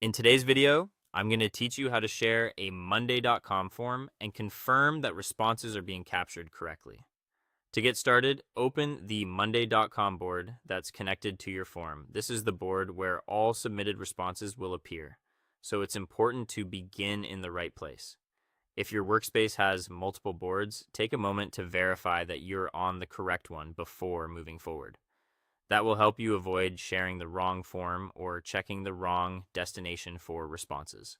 In today's video, I'm going to teach you how to share a Monday.com form and confirm that responses are being captured correctly. To get started, open the Monday.com board that's connected to your form. This is the board where all submitted responses will appear, so it's important to begin in the right place. If your workspace has multiple boards, take a moment to verify that you're on the correct one before moving forward. That will help you avoid sharing the wrong form or checking the wrong destination for responses.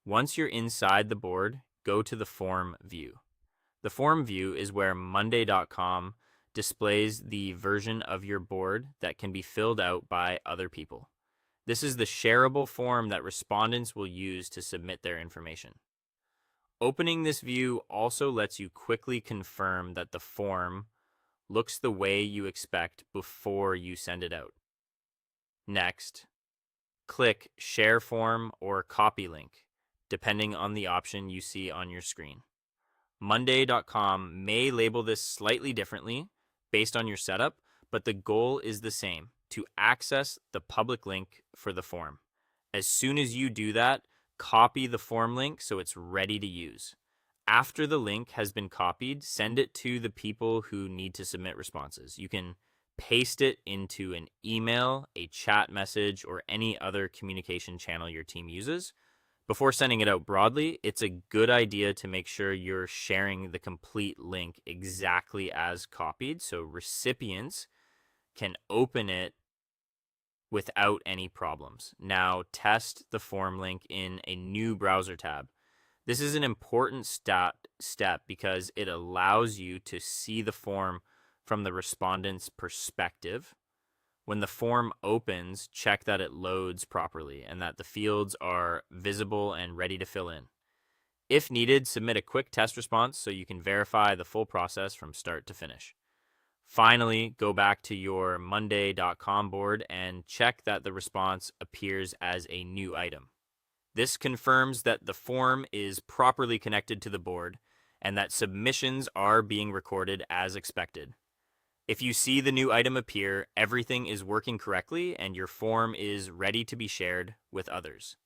Once you're inside the board, go to the form view. The form view is where Monday.com displays the version of your board that can be filled out by other people. This is the shareable form that respondents will use to submit their information. Opening this view also lets you quickly confirm that the form looks the way you expect before you send it out. Next, click Share Form or Copy Link, depending on the option you see on your screen. Monday.com may label this slightly differently based on your setup, but the goal is the same: to access the public link for the form. As soon as you do that, copy the form link so it's ready to use. After the link has been copied, send it to the people who need to submit responses. You can paste it into an email, a chat message, or any other communication channel your team uses. Before sending it out broadly, it's a good idea to make sure you're sharing the complete link exactly as copied so recipients can open it without any problems. Now, test the form link in a new browser tab. This is an important step because it allows you to see the form from the respondent's perspective. When the form opens, check that it loads properly and that the fields are visible and ready to fill in. If needed, submit a quick test response so you can verify the full process from start to finish. Finally, go back to your Monday.com board and check that the response appears as a new item. This confirms that the form is properly connected to the board and that submissions are being recorded as expected. If you see the new item appear, everything is working correctly and your form is ready to be shared with others.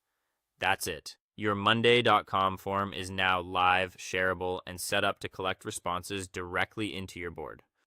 That's it. Your Monday.com form is now live, shareable, and set up to collect responses directly into your board.